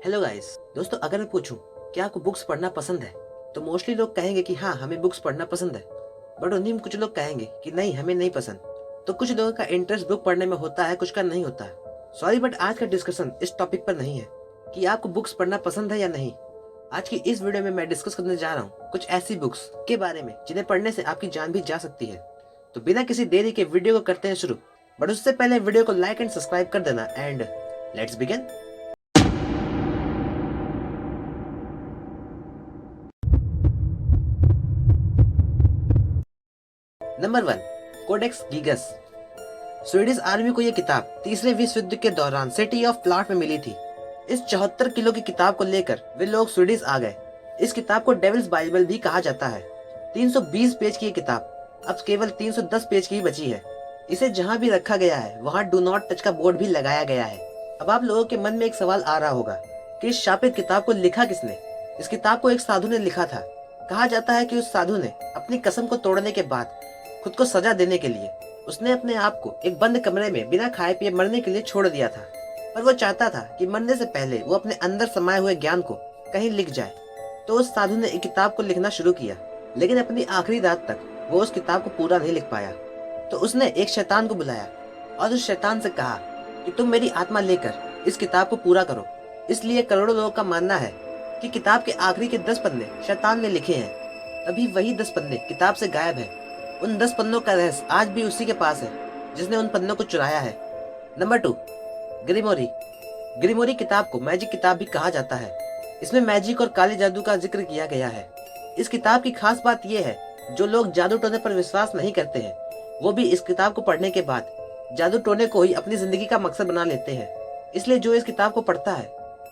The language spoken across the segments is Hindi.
हेलो गाइस दोस्तों, अगर मैं पूछूं कि आपको बुक्स पढ़ना पसंद है तो मोस्टली लोग कहेंगे कि हाँ, हमें बुक्स पढ़ना पसंद है। बट उन्हीं में कुछ लोग कहेंगे कि नहीं, हमें नहीं पसंद। तो कुछ लोगों का इंटरेस्ट बुक पढ़ने में होता है, कुछ का नहीं होता है। सॉरी, बट आज का डिस्कशन इस टॉपिक पर नहीं है कि आपको बुक्स पढ़ना पसंद है या नहीं। आज की इस वीडियो में मैं डिस्कस करने जा रहा हूँ कुछ ऐसी बुक्स के बारे में जिन्हें पढ़ने से आपकी जान भी जा सकती है। तो बिना किसी देरी के वीडियो को करते हैं शुरू। बट उससे पहले वीडियो को लाइक एंड सब्सक्राइब कर देना and let's begin. Number 1, Codex Gigas. Swedish army को यह किताब तीसरे विश्व युद्ध के दौरान सिटी ऑफ प्लॉट में मिली थी। इस 74 किलो की किताब को लेकर वे लोग स्वीडिश आ गए। इस किताब को डेविल्स बाइबल भी कहा जाता है। 320 पेज की ये किताब अब केवल 310 पेज की ही बची है। इसे जहां भी रखा गया है वहां डू नॉट टच का बोर्ड भी लगाया गया है। अब आप लोगों के मन में एक सवाल आ रहा होगा कि इस शापित किताब को लिखा किसने। इस किताब को एक साधु ने लिखा था। कहा जाता है कि उस साधु ने अपनी कसम को तोड़ने के बाद खुद को सजा देने के लिए उसने अपने आप को एक बंद कमरे में बिना खाए पिए मरने के लिए छोड़ दिया था। पर वो चाहता था कि मरने से पहले वो अपने अंदर समाये हुए ज्ञान को कहीं लिख जाए। तो उस साधु ने एक किताब को लिखना शुरू किया, लेकिन अपनी आखिरी रात तक वो उस किताब को पूरा नहीं लिख पाया। तो उसने एक शैतान को बुलाया और उस शैतान से कहा कि तुम मेरी आत्मा लेकर इस किताब को पूरा करो। इसलिए करोड़ों लोगों का मानना है कि किताब के आखिरी के 10 पन्ने शैतान ने लिखे हैं। तभी वही 10 पन्ने किताब से गायब है। उन 10 पन्नों का रहस्य आज भी उसी के पास है जिसने उन पन्नों को चुराया है। नंबर 2, ग्रिमोरी। ग्रिमोरी किताब को मैजिक किताब भी कहा जाता है। इसमें मैजिक और काले जादू का जिक्र किया गया है। इस किताब की खास बात यह है, जो लोग जादू टोने पर विश्वास नहीं करते हैं वो भी इस किताब को पढ़ने के बाद जादू टोने को ही अपनी जिंदगी का मकसद बना लेते हैं। इसलिए जो इस किताब को पढ़ता है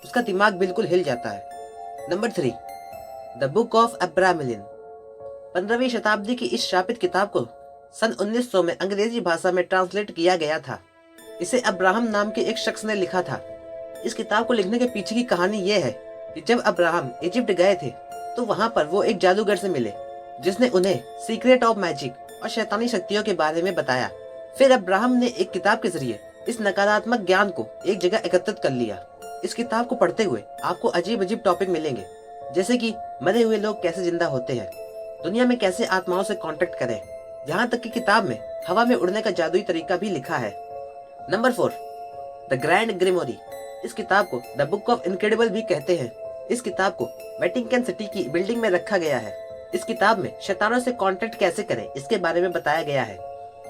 उसका दिमाग बिल्कुल हिल जाता है। Number 3, the book of Abramelin. 15वीं शताब्दी की इस शापित किताब को सन 1900 में अंग्रेजी भाषा में ट्रांसलेट किया गया था। इसे अब्राहम नाम के एक शख्स ने लिखा था। इस किताब को लिखने के पीछे की कहानी यह है कि जब अब्राहम इजिप्ट गए थे तो वहां पर वो एक जादूगर से मिले जिसने उन्हें सीक्रेट ऑफ मैजिक और शैतानी शक्तियों के बारे में बताया। फिर अब्राहम ने एक किताब के जरिए इस नकारात्मक ज्ञान को एक जगह एकत्रित कर लिया। इस किताब को पढ़ते हुए आपको अजीब अजीब टॉपिक मिलेंगे, जैसे कि मरे हुए लोग कैसे जिंदा होते हैं, दुनिया में कैसे आत्माओं से कांटेक्ट करें, यहाँ तक कि किताब में हवा में उड़ने का जादुई तरीका भी लिखा है। Number 4, the grand grimoire. इस किताब को द बुक ऑफ इनक्रेडिबल भी कहते हैं। इस किताब को वेटिकन सिटी की बिल्डिंग में रखा गया है। इस किताब में शैतानों से कांटेक्ट कैसे करें इसके बारे में बताया गया है।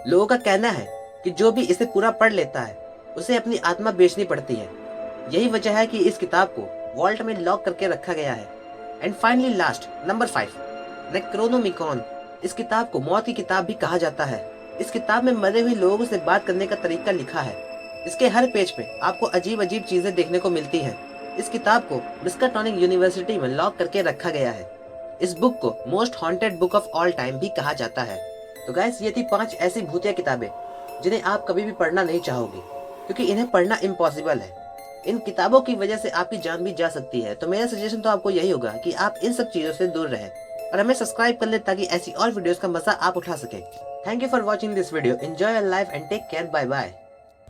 लोगों का कहना है कि जो भी इसे पूरा पढ़ लेता है उसे अपनी आत्मा बेचनी पड़ती है। यही वजह है कि इस किताब को वॉल्ट में लॉक करके रखा गया है। And finally last, number 5, नेक्रोनोमिकॉन। इस किताब को मौत की किताब भी कहा जाता है। इस किताब में मरे हुए लोगों से बात करने का तरीका लिखा है। इसके हर पेज पे आपको अजीब अजीब चीजें देखने को मिलती हैं। इस किताब को मिस्काटॉनिक यूनिवर्सिटी में लॉक करके रखा गया है। इस बुक को most haunted book of all time भी कहा जाता है। तो गाइस, ये थी 5 ऐसी भूतिया किताबें जिन्हें आप कभी भी पढ़ना नहीं चाहोगे, क्योंकि इन्हें पढ़ना इम्पॉसिबल है। इन किताबों की वजह से आपकी जान भी जा सकती है। तो मेरा सजेशन तो आपको यही होगा कि आप इन सब चीजों से दूर रहें और हमें सब्सक्राइब कर ले ताकि ऐसी और वीडियोस का मजा आप उठा सकें। Thank you for watching this video. Enjoy your life and take care. Bye bye.